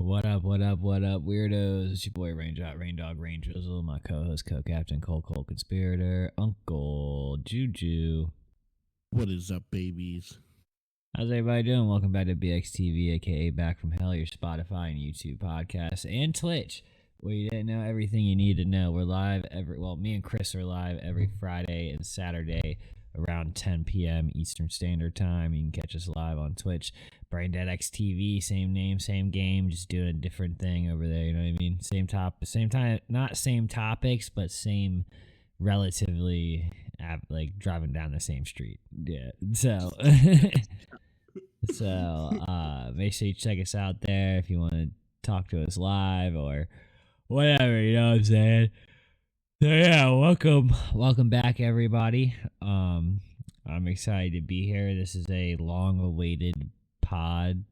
What up, weirdos? It's your boy Rain Dog, Rain Drizzle, my co-host, co-captain, Cold Conspirator, Uncle Juju. What is up, babies? How's everybody doing? Welcome back to BXTV, aka Back from Hell, your Spotify and YouTube podcast, and Twitch, where you didn't know everything you need to know. We're live me and Chris are live every Friday and Saturday around 10 p.m. Eastern Standard Time. You can catch us live on Twitch. Braindead XTV, same name, same game, just doing a different thing over there. You know what I mean? Same time, not same topics, but same relatively, like driving down the same street. Yeah. So, make sure you check us out there if you want to talk to us live or whatever. You know what I'm saying? So yeah, welcome back, everybody. I'm excited to be here. This is a long-awaited pod.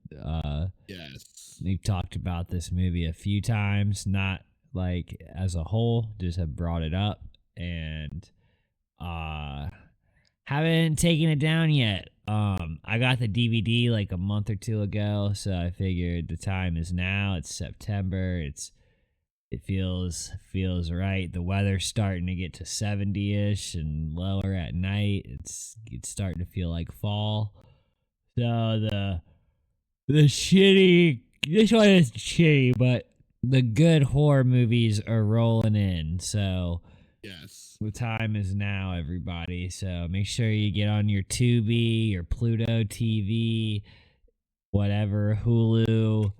Yes, we've talked about this movie a few times, not like as a whole, just have brought it up and haven't taken it down yet. I got the DVD like a month or two ago, so I figured the time is now. It's September. It feels right. The weather's starting to get to 70-ish and lower at night. It's starting to feel like fall. So this one is shitty, but the good horror movies are rolling in. So yes, the time is now, everybody. So make sure you get on your Tubi, your Pluto TV, whatever, Hulu.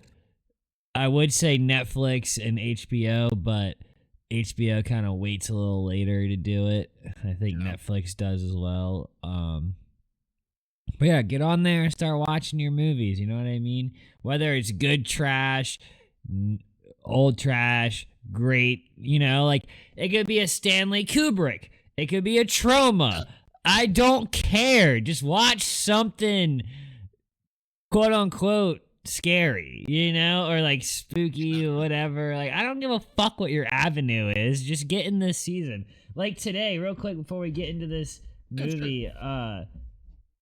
I would say Netflix and HBO, but HBO kind of waits a little later to do it. I think Netflix does as well. But yeah, get on there and start watching your movies. You know what I mean? Whether it's good trash, old trash, great, like it could be a Stanley Kubrick. It could be a Trauma. I don't care. Just watch something, quote unquote, scary, or like spooky or whatever. Like, I don't give a fuck what your avenue is. Just get in this season. Like today, real quick before we get into this movie,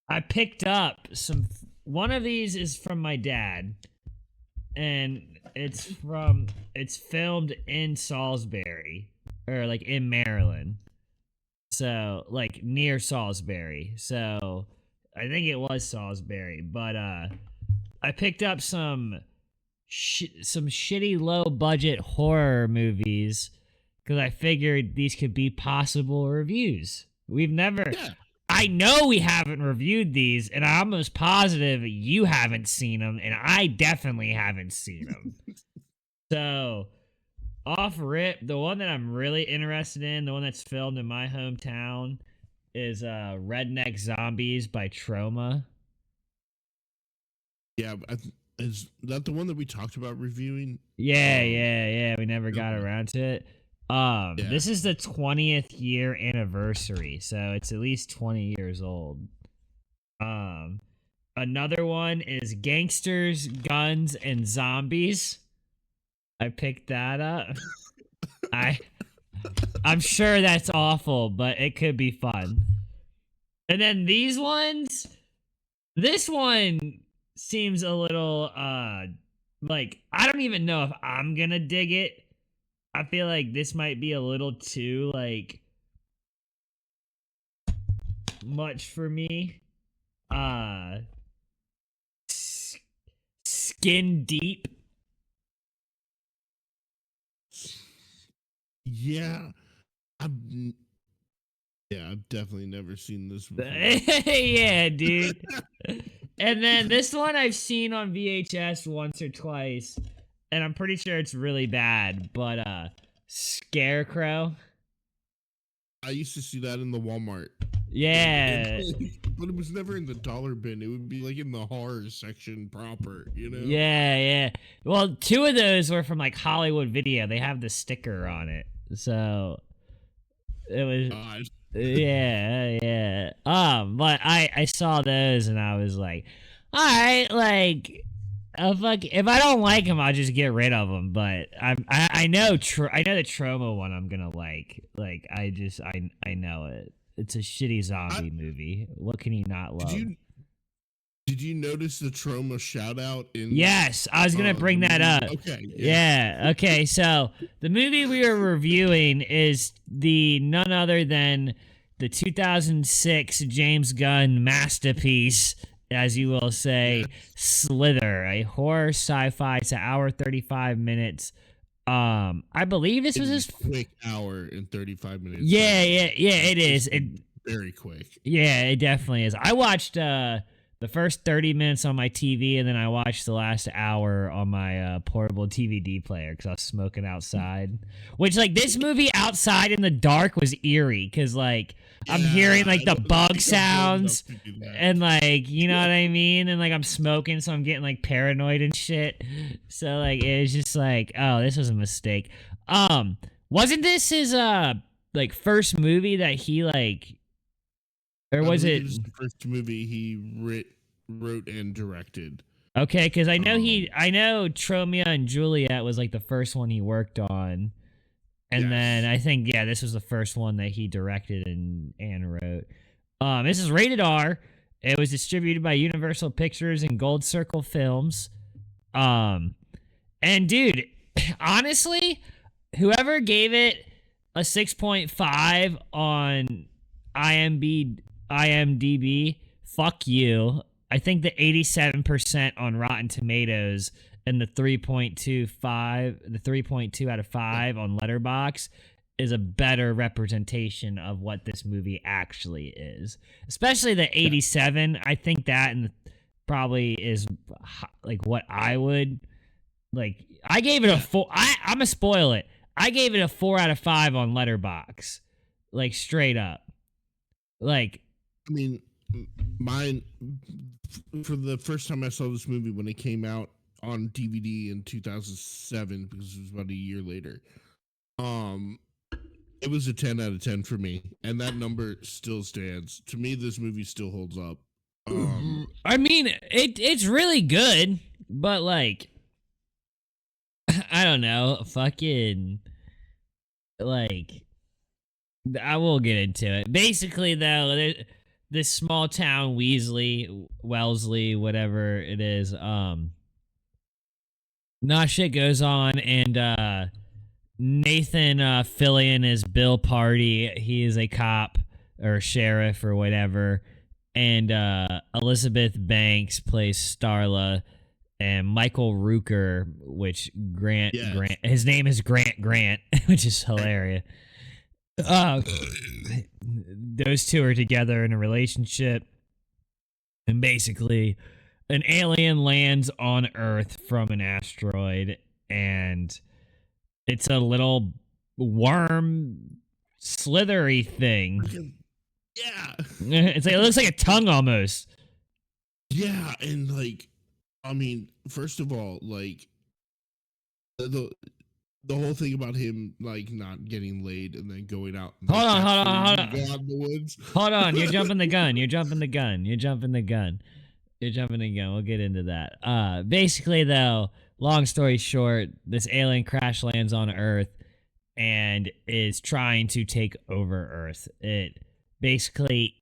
I picked up one of these is from my dad, and it's filmed in Salisbury, or like in Maryland, so like near Salisbury. So I think it was Salisbury, but I picked up some shitty low budget horror movies because I figured these could be possible reviews. I know we haven't reviewed these, and I'm almost positive you haven't seen them, and I definitely haven't seen them. So, off rip, the one that I'm really interested in, the one that's filmed in my hometown, is Redneck Zombies by Trauma. Yeah, is that the one that we talked about reviewing? Yeah. We never got around to it. This is the 20th year anniversary, so it's at least 20 years old. Another one is Gangsters, Guns, and Zombies. I picked that up. I'm sure that's awful, but it could be fun. And then these ones, this one seems a little, like, I don't even know if I'm gonna dig it. I feel like this might be a little too, like, much for me. Skin Deep. Yeah, I've definitely never seen this before. Yeah, dude. And then this one I've seen on VHS once or twice, and I'm pretty sure it's really bad, but Scarecrow. I used to see that in the Walmart. Yeah. But it was never in the dollar bin. It would be like in the horror section proper, Yeah. Well, two of those were from like Hollywood Video. They have the sticker on it. So it was yeah. But I saw those and I was like, all right, like, if I don't like them, I'll just get rid of them. But I know the Trauma one I'm gonna like. Like, I know it. It's a shitty zombie movie. What can you not love? Did you notice the trauma shout out in Yes, I was gonna bring the that movie? up. Okay, yeah. Yeah. Okay. So the movie we are reviewing is the none other than the 2006 James Gunn masterpiece, as you will say, Yes. Slither, a horror sci-fi. It's an hour 35 minutes. I believe this It was is his. a quick hour and 35 minutes. Yeah, yeah, yeah. It is. It Very quick. Yeah, it definitely is. I watched the first 30 minutes on my TV, and then I watched the last hour on my portable DVD player because I was smoking outside. Which, like, this movie outside in the dark was eerie because, like, I'm hearing, like, the bug sounds and, like, you know what I mean? And, like, I'm smoking, so I'm getting, like, paranoid and shit. So, like, it was just like, oh, this was a mistake. Wasn't this his, like, first movie that he, like, or was it? It was the first movie he wrote and directed. Okay, because I know Tromeo and Juliet was like the first one he worked on, and then Yes. I think this was the first one that he directed and wrote. This is rated R. It was distributed by Universal Pictures and Gold Circle Films. And dude, honestly, whoever gave it a 6.5 on IMDb, fuck you. I think the 87% on Rotten Tomatoes and the 3.2 out of 5 on Letterboxd is a better representation of what this movie actually is. Especially the 87. I think that and probably is like what I would like. I gave it a 4. I'm gonna spoil it. I gave it a 4 out of 5 on Letterboxd. Like straight up. Like, I mean, mine for the first time I saw this movie when it came out on DVD in 2007 because it was about a year later. It was a 10 out of 10 for me, and that number still stands. To me, this movie still holds up. I mean, it's really good, but like, I don't know, fucking, like, I will get into it. Basically, though, this small town Wellesley, whatever it is, not shit goes on, and Nathan Fillion is Bill Party. He is a cop or sheriff or whatever, and Elizabeth Banks plays Starla, and Michael Rooker, which Grant, his name is Grant, which is hilarious. Those two are together in a relationship, and basically an alien lands on Earth from an asteroid, and it's a little worm slithery thing. Yeah. It's like, it looks like a tongue almost. Yeah, and like, I mean, first of all, like the whole thing about him like not getting laid and then going out. And, hold on. go out in the woods. Hold on, you're jumping the gun. We'll get into that. Basically, though, long story short, this alien crash lands on Earth and is trying to take over Earth. It basically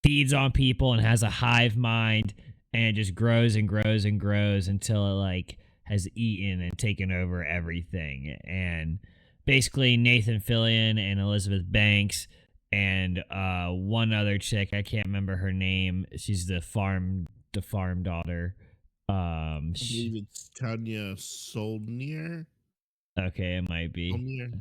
feeds on people and has a hive mind, and it just grows and grows and grows until it like has eaten and taken over everything. And basically Nathan Fillion and Elizabeth Banks and one other chick, I can't remember her name. She's the farm daughter. I believe it's Tanya Solnier. Okay, it might be. Solnier.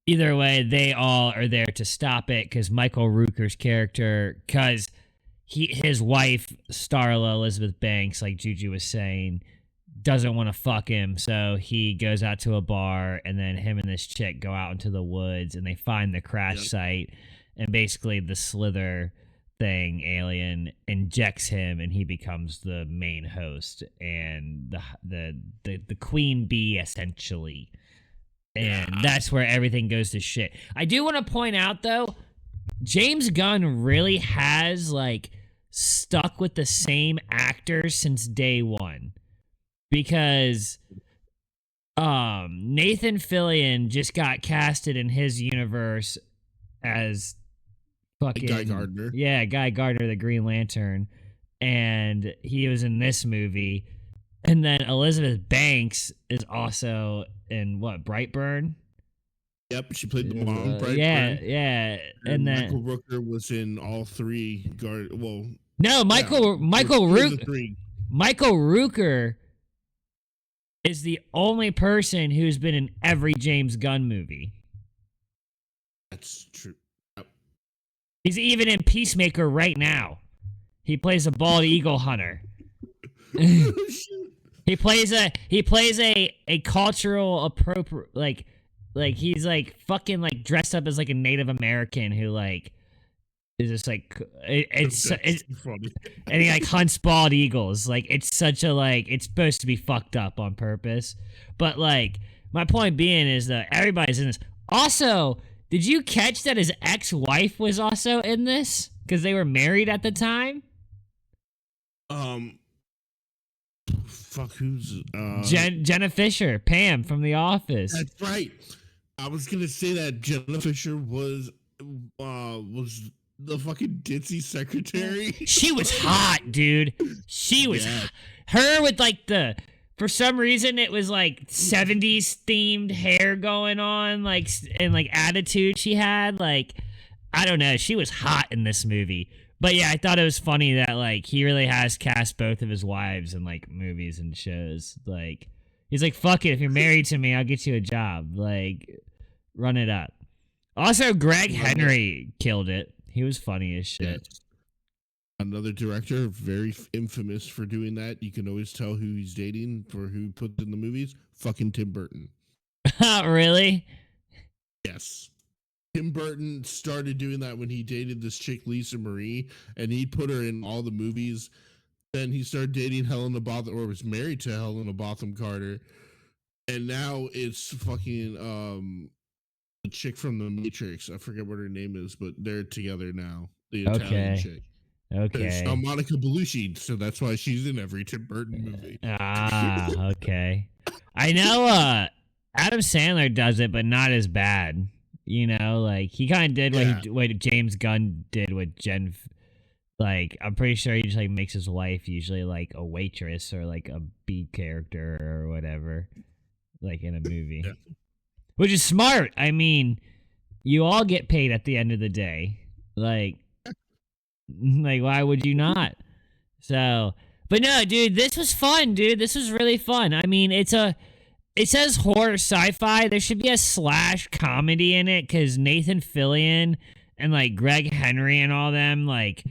Either way, they all are there to stop it because Michael Rooker's character, because his wife, Starla Elizabeth Banks, like Juju was saying, doesn't want to fuck him, so he goes out to a bar, and then him and this chick go out into the woods, and they find the crash site, and basically the Slither thing, alien, injects him, and he becomes the main host and the queen bee, essentially. And that's where everything goes to shit. I do want to point out, though, James Gunn really has, like, stuck with the same actors since day one. Because Nathan Fillion just got casted in his universe as fucking Guy Gardner. Yeah, Guy Gardner, the Green Lantern, and he was in this movie. And then Elizabeth Banks is also in what, Brightburn? Yep, she played the mom, Yeah, Brightburn. yeah. And And then Michael Rooker was in all three guard. Well, no, yeah, Michael Rooker is the only person who's been in every James Gunn movie. That's true. Yep. He's even in Peacemaker right now. He plays a bald eagle hunter. He plays a cultural appropriate like he's like fucking like dressed up as like a Native American who like is just like it's funny. and he like hunts bald eagles. Like it's such a like it's supposed to be fucked up on purpose. But like my point being is that everybody's in this. Also, did you catch that his ex-wife was also in this? Because they were married at the time? Fuck, who's Jenna Fisher, Pam from The Office. That's right. I was gonna say that Jenna Fisher was the fucking ditzy secretary. She was hot, dude. She was her with like the for some reason it was like 70s themed hair going on, like and like attitude she had. Like I don't know, she was hot in this movie. But yeah, I thought it was funny that like he really has cast both of his wives in like movies and shows. Like he's like, fuck it, if you're married to me, I'll get you a job. Like run it up. Also, Greg Henry killed it. He was funny as shit. Yes. Another director, very infamous for doing that. You can always tell who he's dating for who put in the movies. Fucking Tim Burton. Really? Yes. Tim Burton started doing that when he dated this chick, Lisa Marie, and he put her in all the movies. Then he started dating Helena Botham, or was married to Helena Botham Carter. And now it's fucking the chick from The Matrix. I forget what her name is, but they're together now. The Italian chick. Okay. Monica Bellucci, so that's why she's in every Tim Burton movie. Okay. I know Adam Sandler does it, but not as bad. You know, like he kind of did what James Gunn did with Jen. Like I'm pretty sure he just like makes his wife usually like a waitress or like a B character or whatever, like in a movie, which is smart. I mean, you all get paid at the end of the day. Like why would you not? So, but no, dude, this was fun, dude. This was really fun. I mean, it says horror sci-fi. There should be a slash comedy in it because Nathan Fillion and like Greg Henry and all them, like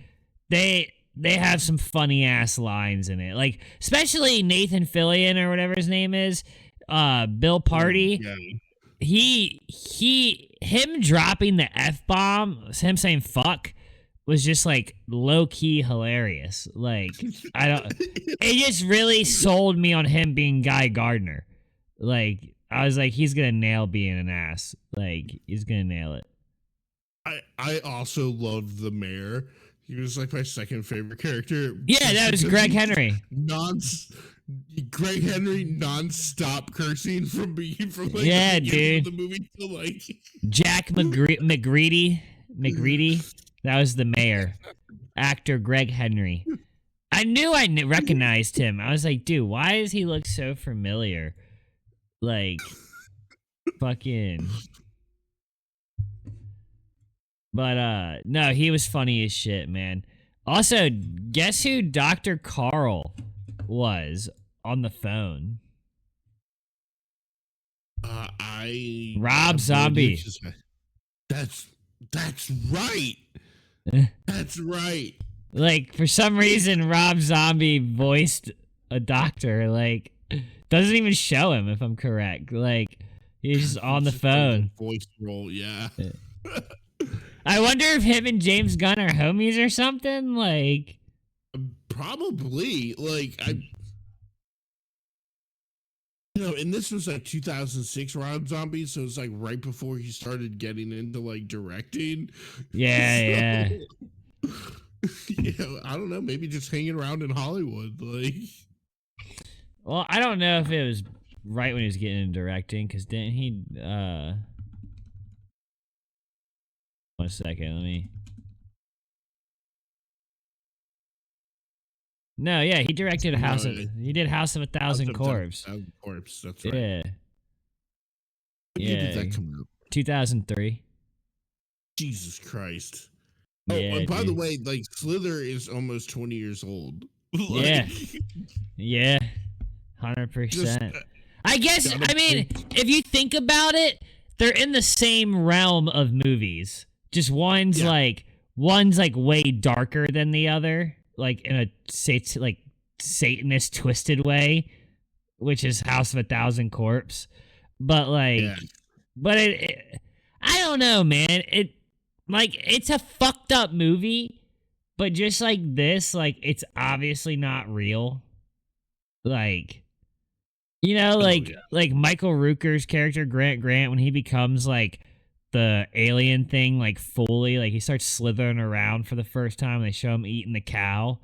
they have some funny ass lines in it. Like especially Nathan Fillion or whatever his name is, Bill Party. Him dropping the F-bomb, him saying fuck, was just like low key hilarious. Like it just really sold me on him being Guy Gardner. Like I was like, he's gonna nail being an ass. Like he's gonna nail it. I also loved the mayor. He was like my second favorite character. Yeah, that was Greg Henry. Greg Henry non-stop cursing from like yeah, dude. The movie to like Jack McGreedy. That was the mayor. Actor Greg Henry. I knew I recognized him. I was like, dude, why does he look so familiar? Like, fucking. But, no, he was funny as shit, man. Also, guess who Dr. Carl was on the phone? Rob Zombie. That's right. That's right. Like, for some reason, Rob Zombie voiced a doctor. Like, doesn't even show him, if I'm correct. Like, he's just on the phone. Voice role, yeah. I wonder if him and James Gunn are homies or something. Like, probably. Like, and this was like 2006 Rob Zombie, so it's like right before he started getting into like directing. Yeah, I don't know, maybe just hanging around in Hollywood. Like, well, I don't know if it was right when he was getting into directing, because didn't he? 1 second, let me. No, yeah, he directed No, he did House of a Thousand Corpses. Corpse. That's right. Yeah. What year did Yeah. that come out? 2003. Jesus Christ. Oh, Yeah, and by the dude. way, like Slither is almost 20 years old. Yeah. Like, Yeah. just 100%. I guess, gotta I mean, if you think about it, they're in the same realm of movies. Just one's like way darker than the other, like in a like Satanist twisted way, which is House of a Thousand Corpse. But yeah. but I don't know, man. It's a fucked up movie, but just like this, like it's obviously not real. Like, Oh, yeah. like Michael Rooker's character Grant when he becomes like the alien thing, like fully, like he starts slithering around for the first time. They show him eating the cow.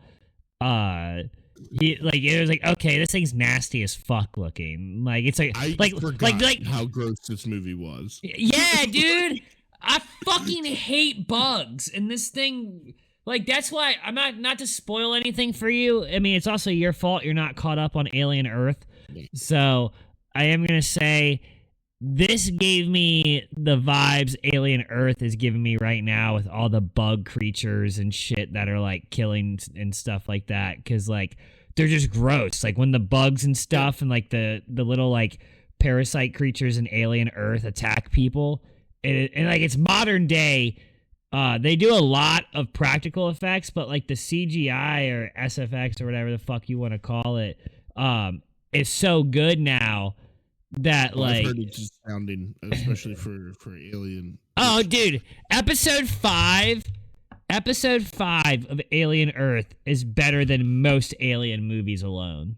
He like it was like, okay, this thing's nasty as fuck looking. Like it's I like forgot like how gross this movie was. yeah, dude. I fucking hate bugs, and this thing. Like that's why I'm not to spoil anything for you. I mean, it's also your fault you're not caught up on Alien Earth. So I am gonna say this gave me the vibes Alien Earth is giving me right now with all the bug creatures and shit that are like killing and stuff like that. Because like they're just gross. Like when the bugs and stuff and like the little like parasite creatures in Alien Earth attack people, and like it's modern day. They do a lot of practical effects, but like the CGI or SFX or whatever the fuck you want to call it, is so good now that Well, like I've heard it's astounding, especially for Alien. oh dude, episode 5 of Alien Earth is better than most Alien movies alone.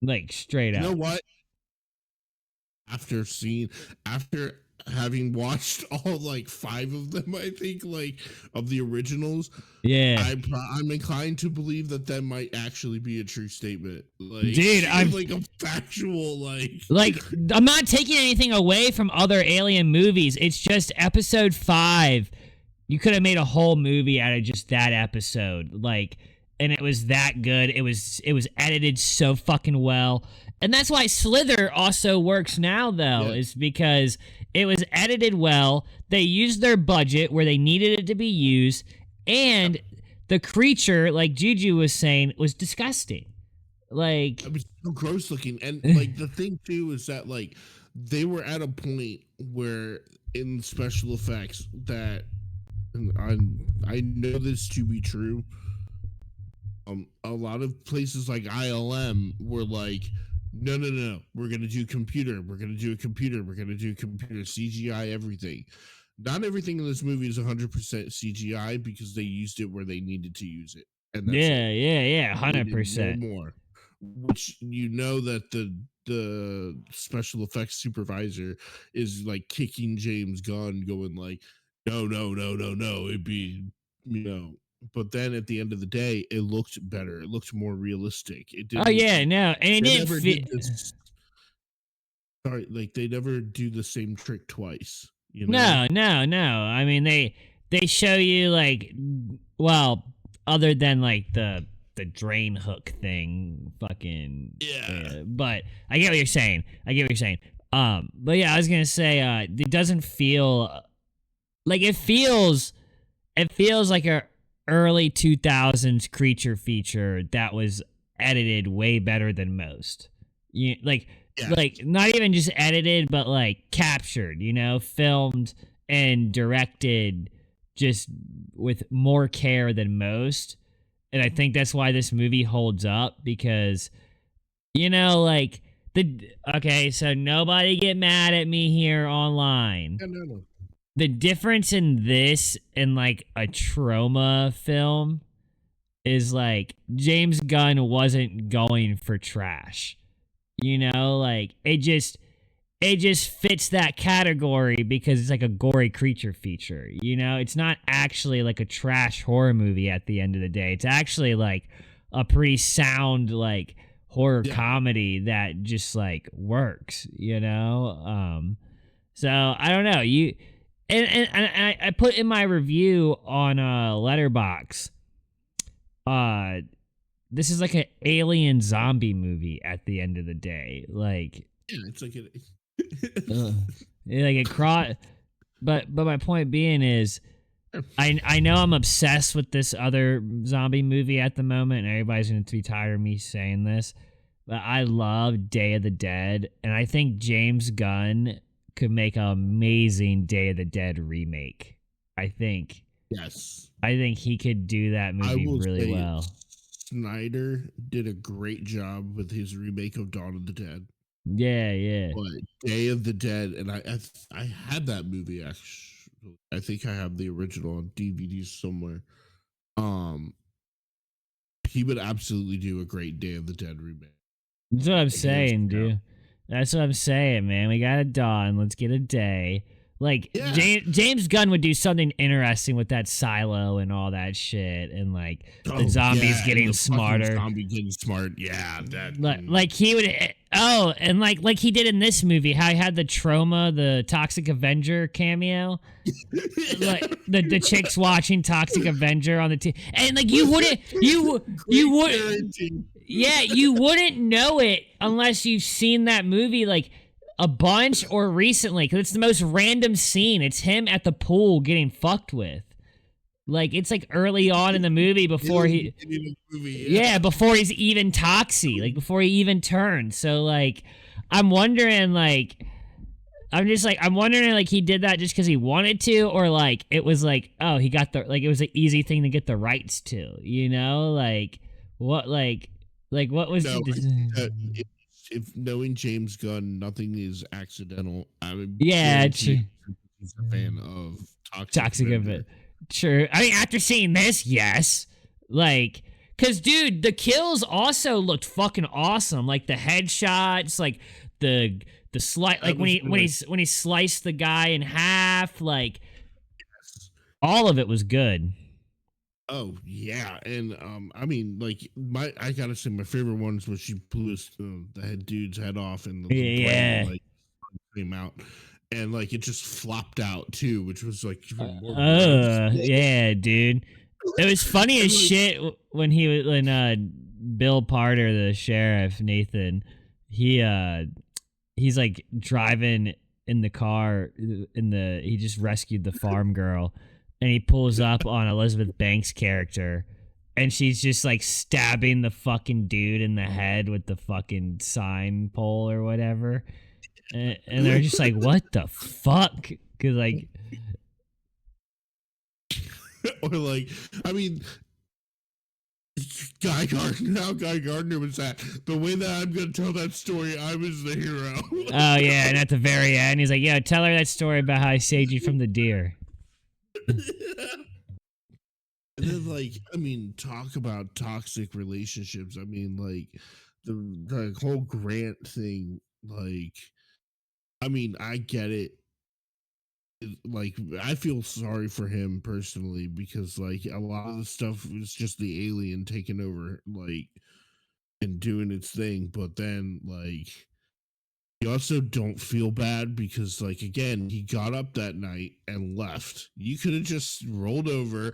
Like straight up. You know what? After having watched all like 5 of them, I think like of the originals, Yeah. I'm inclined to believe that might actually be a true statement. Like, dude, I'm like a factual like I'm not taking anything away from other Alien movies. It's just episode 5. You could have made a whole movie out of just that episode. Like, and it was that good. It was edited so fucking well. And that's why Slither also works now, though, is because it was edited well. They used their budget where they needed it to be used. And the creature, like Juju was saying, was disgusting. Like, it was so gross looking. And like the thing, too, is that like they were at a point where in special effects that, and I know this to be true, a lot of places like ILM were like, no, we're gonna do computer, we're gonna do computer CGI everything. Not everything in this movie is 100% CGI because they used it where they needed to use it, and that's yeah, 100%. no more. Which you know that the special effects supervisor is like kicking James Gunn, going like, no, it'd be, you know. But then at the end of the day, it looked better. It looked more realistic. It didn't. Oh yeah, no, and it They didn't never fit. did this. Sorry, like they never do the same trick twice. You No, know? no. I mean, they show you like, well, other than like the drain hook thing, fucking Yeah. but I get what you're saying. But yeah, I was gonna say, it doesn't feel like it feels like a early 2000s creature feature that was edited way better than most. Like not even just edited, but like captured, filmed and directed just with more care than most. And I think that's why this movie holds up, because like okay, so nobody get mad at me here online. No. The difference in this and like a trauma film is like James Gunn wasn't going for trash. Like it just fits that category because it's like a gory creature feature. It's not actually like a trash horror movie at the end of the day. It's actually like a pretty sound like horror comedy that just like works, so I don't know. And I put in my review on Letterboxd uh this is like an alien zombie movie at the end of the day. Like, Yeah, it's like ugh. Like it but my point being is I know I'm obsessed with this other zombie movie at the moment, and everybody's going to be tired of me saying this, but I love Day of the Dead, and I think James Gunn could make an amazing Day of the Dead remake. I think yes. I think he could do that I movie will really say well. Snyder did a great job with his remake of Dawn of the Dead. Yeah, yeah. But Day of the Dead, and I had that movie actually. I think I have the original on DVD somewhere. Um, he would absolutely do a great Day of the Dead remake. That's what I'm Hands saying, down. dude. That's what I'm saying, man. We got a dawn. Let's get a day. Like Yeah. James Gunn would do something interesting with that silo and all that shit, and like the Oh zombies yeah, and getting the fucking smarter. zombie getting smart. Yeah, that. Like he would. Oh, and like he did in this movie, how he had the trauma, the Toxic Avenger cameo. Like the chicks watching Toxic Avenger on the TV, and like you wouldn't you would parenting. yeah, you wouldn't know it unless you've seen that movie like a bunch or recently, because it's the most random scene. It's him at the pool getting fucked with. Like it's like early on in the movie before he, yeah, before he's even Toxie, like before he even turned. So like, I'm wondering like. I'm wondering like he did that just because he wanted to, or like it was like, oh, he got the, like it was an easy thing to get the rights to, you know, like what, like what was No, I the, think that if knowing James Gunn, nothing is accidental. I would yeah, guarantee he's a fan of toxic of Avenger. it. True. I mean, after seeing this, yes, like, cause dude, the kills also looked fucking awesome. Like the headshots, like the slice, like when he sliced the guy in half, like all of it was good. Oh yeah, and I mean, like I gotta say, my favorite ones was she blew the head dude's head off, and the Yeah. brain like came out, and like it just flopped out too, which was like even more gross. Yeah, dude. It was funny as And like, shit when he was when Bill Parter, the sheriff, Nathan, he's like driving in the car he just rescued the farm girl, and he pulls up on Elizabeth Banks' character, and she's just like stabbing the fucking dude in the head with the fucking sign pole or whatever, and they're just like, what the fuck, because like or like, I mean, Guy Gardner, how Guy Gardner was that? The way that I'm gonna tell that story, I was the hero. oh yeah, and at the very end he's like, yeah, tell her that story about how I saved you from the deer. And then, like, I mean, talk about toxic relationships. I mean, like, the whole Grant thing. Like, I mean, I get it. Like, I feel sorry for him personally because, like, a lot of the stuff was just the alien taking over, like, and doing its thing. But then, like, you also don't feel bad because, like, again, he got up that night and left. You could have just rolled over,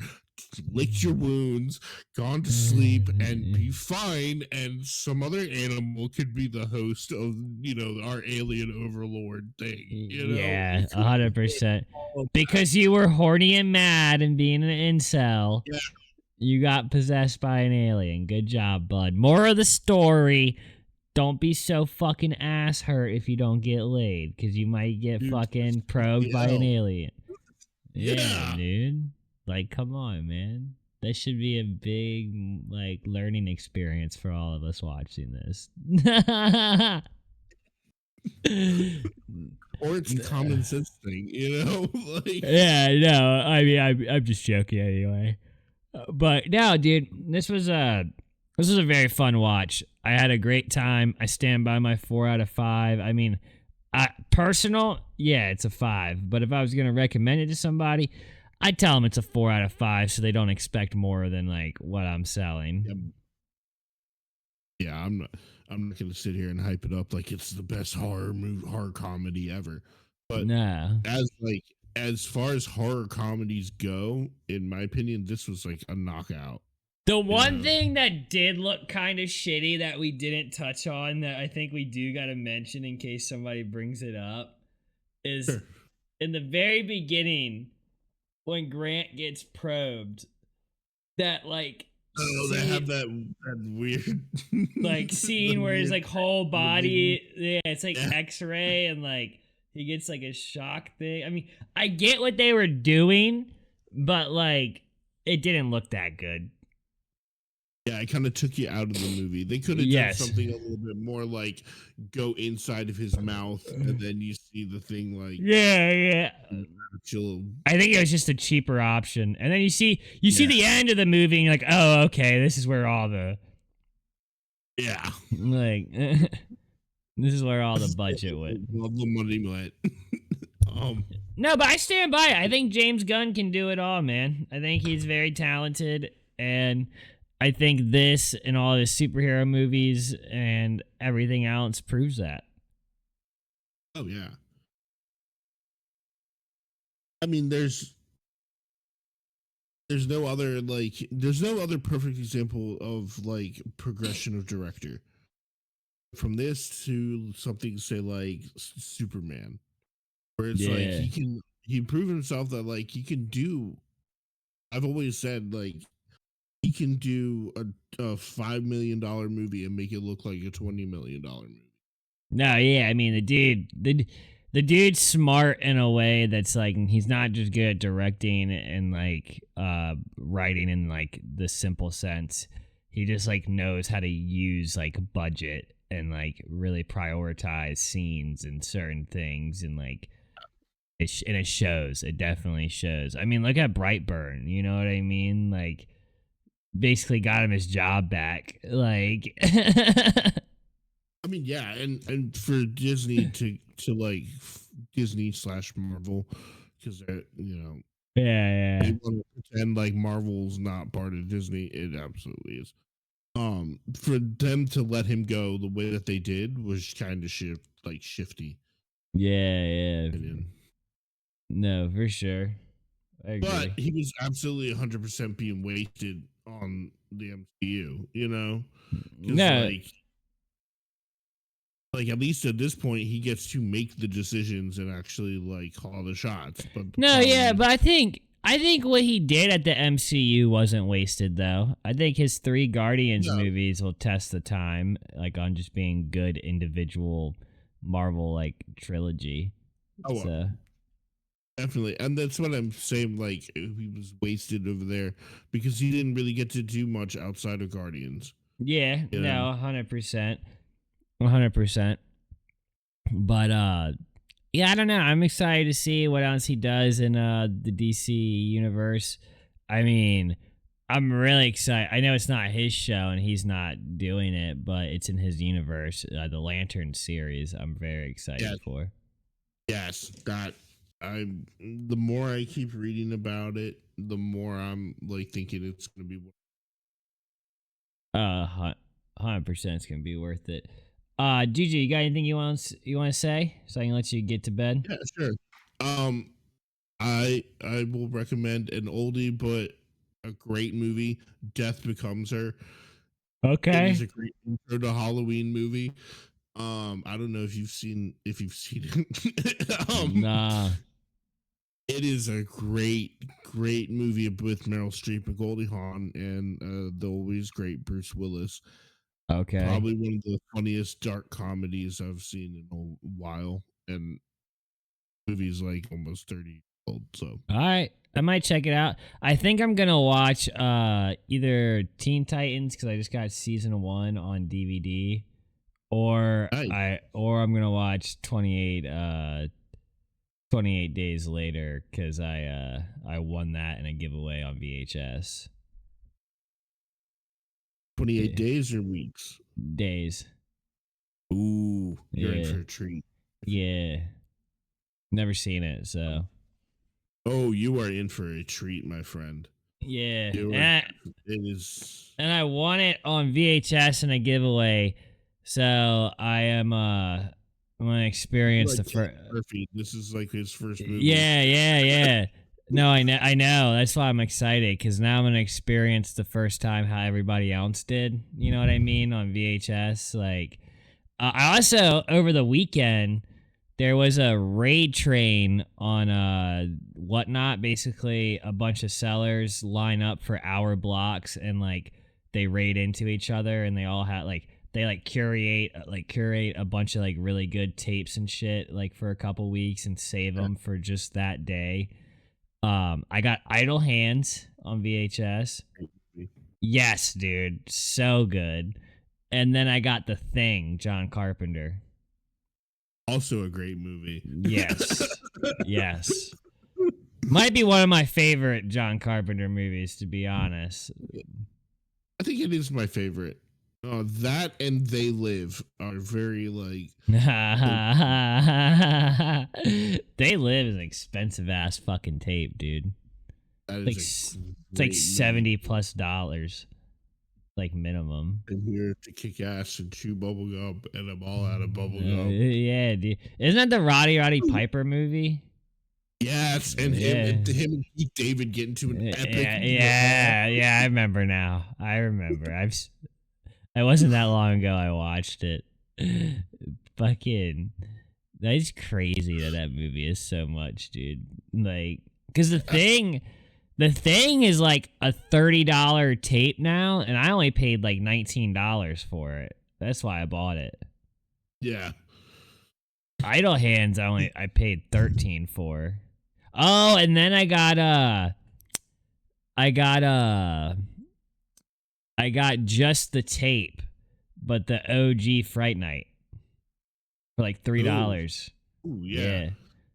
licked your wounds, gone to sleep, and be fine. And some other animal could be the host of, our alien overlord thing. Yeah, 100%. Because you were horny and mad and being an incel, Yeah. you got possessed by an alien. Good job, bud. More of the story. Don't be so fucking ass hurt if you don't get laid, because you might get fucking probed by an alien. Yeah, dude. Like, come on, man. That should be a big, like, learning experience for all of us watching this. Or it's a common sense thing, like, Yeah, no, I mean, I'm just joking anyway. But no, dude, this was a very fun watch. I had a great time. I stand by my 4 out of 5. I mean, personal, yeah, it's a 5. But if I was gonna recommend it to somebody, I'd tell them it's a 4 out of 5, so they don't expect more than like what I'm selling. Yeah, I'm not gonna sit here and hype it up like it's the best horror comedy ever. But No. as far as horror comedies go, in my opinion, this was like a knockout. The one know? thing that did look kind of shitty that we didn't touch on that I think we do got to mention in case somebody brings it up is Sure. in the very beginning when Grant gets probed, that like Oh, they have scene, that weird like the scene where his weird like whole movie. body, yeah, it's like Yeah. X-ray and like he gets like a shock thing. I mean, I get what they were doing, but like it didn't look that good. Yeah, it kind of took you out of the movie. They could have done Yes. something a little bit more like go inside of his mouth and then you see the thing like Yeah, yeah. chill. I think it was just a cheaper option. And then you see Yeah. the end of the movie and you're like, "Oh, okay, this is where all the Yeah. like this is where all the budget went." Well, the money went. um, No, but I stand by it. I think James Gunn can do it all, man. I think he's very talented, and I think this and all his superhero movies and everything else proves that. oh yeah. I mean, there's no other perfect example of like progression of director from this to something say like Superman, where it's like Yeah. he proved himself that like he can do. I've always said like he can do a $5 million movie and make it look like a $20 million movie. No, yeah, I mean the dude's smart in a way that's like he's not just good at directing and like writing in like the simple sense. He just like knows how to use like budget and like really prioritize scenes and certain things and like and it shows. It definitely shows. I mean, look at Brightburn, you know what I mean? Like basically got him his job back. Like I mean, yeah, and for Disney to like Disney slash Marvel because they're yeah, they want to pretend like Marvel's not part of Disney. It absolutely is. For them to let him go the way that they did was kind of shifty. yeah. Opinion. No, for sure. I But agree. he was absolutely 100% being wasted on the MCU, because No, like at least at this point he gets to make the decisions and actually like call the shots. But the no, problem yeah, is, but I think what he did at the MCU wasn't wasted though. I think his 3 Guardians no, movies will test the time, like on just being good individual Marvel like trilogy. oh well, So definitely, and that's what I'm saying. Like he was wasted over there because he didn't really get to do much outside of Guardians. yeah, You know, no, 100%, 100%. But yeah, I don't know. I'm excited to see what else he does in the DC universe. I mean, I'm really excited. I know it's not his show and he's not doing it, but it's in his universe. The Lantern series. I'm very excited yes, for. yes, that I. The more I keep reading about it, the more I'm like thinking it's gonna be. 100% it's gonna be worth it. Gigi, you got anything you want to say so I can let you get to bed? Yeah, sure. Um, I will recommend an oldie but a great movie. Death Becomes Her. It is Okay. a great intro to Halloween movie. I don't know if you've seen it. Nah. It is a great movie with Meryl Streep and Goldie Hawn and the always great Bruce Willis. Okay. Probably one of the funniest dark comedies I've seen in a while, and movie's like almost 30 years old. So All right, I might check it out. I think I'm gonna watch either Teen Titans because I just got season 1 on DVD, or nice. I'm gonna watch 28 days later because I won that in a giveaway on VHS. 28 Yeah. days or weeks. Days. Ooh, you're in Yeah, for a treat. yeah. Never seen it, so Oh, you are in for a treat, my friend. yeah. You are. It is. And I won it on VHS in a giveaway. So I'm gonna experience Like the Cillian first. Murphy. This is like his first movie. Yeah. No, I know. I know. That's why I'm excited because now I'm gonna experience the first time how everybody else did. You know what I mean on VHS. Like, I also over the weekend there was a raid train on whatnot. Basically, a bunch of sellers line up for hour blocks and like they raid into each other, and they all had like they curate a bunch of like really good tapes and shit like for a couple weeks and save them for just that day. I got Idle Hands on VHS. Yes, dude, so good. And then I got The Thing, John Carpenter. Also a great movie. Yes, yes. Might be one of my favorite John Carpenter movies, to be honest. I think it is my favorite. That and They Live are very like. They Live is an expensive ass fucking tape, dude. That Like is it's like $70+ like minimum. I'm here to kick ass and chew bubble gum, and I'm all out of bubble gum. Yeah, dude. Isn't that the Roddy Piper movie? Yes, and him and Keith David get into an epic. Yeah. I remember now. I remember. It wasn't that long ago I watched it. Fucking, that's crazy that movie is so much, dude. Like, because the thing is like a $30 tape now, and I only paid like $19 for it. That's why I bought it. Yeah. Idle Hands I paid $13 for. Oh, and then I got just the tape, but the OG Fright Night for like $3. Ooh, yeah.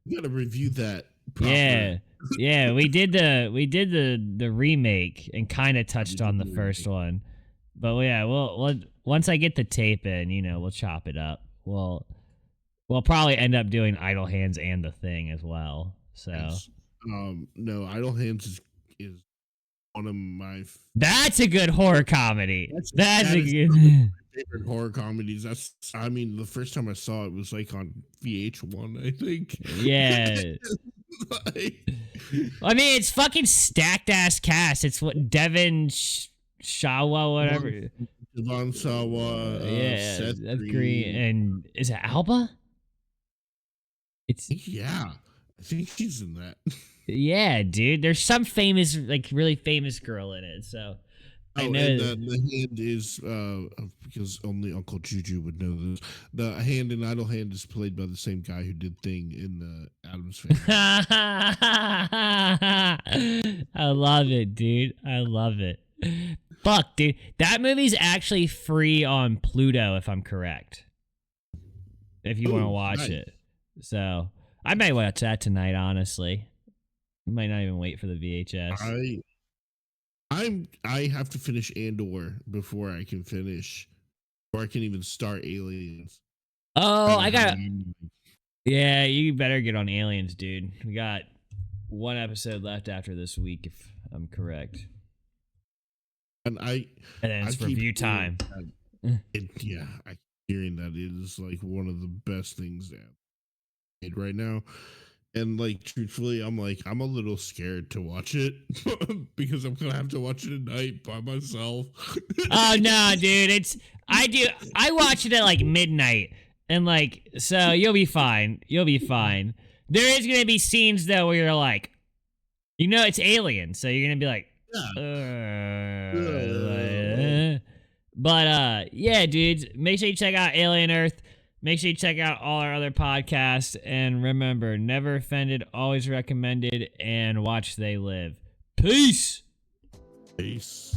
You gotta review that proper. Yeah, we did the remake and kind of touched on the first one. But yeah, we'll once I get the tape in, we'll chop it up. We'll probably end up doing Idle Hands and The Thing as well. So yes. No, Idle Hands is one of my that's a good horror comedy. That's a good favorite horror comedies. The first time I saw it was like on VH1, I think. Yeah. I mean, it's fucking stacked ass cast. It's what Devin Shawa, whatever. Devon Sawa, Seth Green, and is it Alba? I think she's in that. Yeah, dude. There's some famous, like really famous girl in it. So I know and the hand is because only Uncle Juju would know this. The hand in Idle Hand is played by the same guy who did Thing in the Addams Family. I love it, dude. I love it. Fuck, dude. That movie's actually free on Pluto, if I'm correct. If you want to watch it. So I might watch that tonight, honestly. I might not even wait for the VHS. I have to finish Andor before I can finish, or I can even start Aliens. Oh, yeah, you better get on Aliens, dude. We got one episode left after this week, if I'm correct. And then it's review time. I keep hearing that it is like one of the best things that made right now. And like truthfully, I'm a little scared to watch it because I'm gonna have to watch it at night by myself. Oh no, dude! I watch it at like midnight, and like so you'll be fine. You'll be fine. There is gonna be scenes though where you're like, it's Alien, so you're gonna be like, But yeah, dudes, make sure you check out Alien Earth. Make sure you check out all our other podcasts. And remember, never offended, always recommended, and watch They Live. Peace. Peace.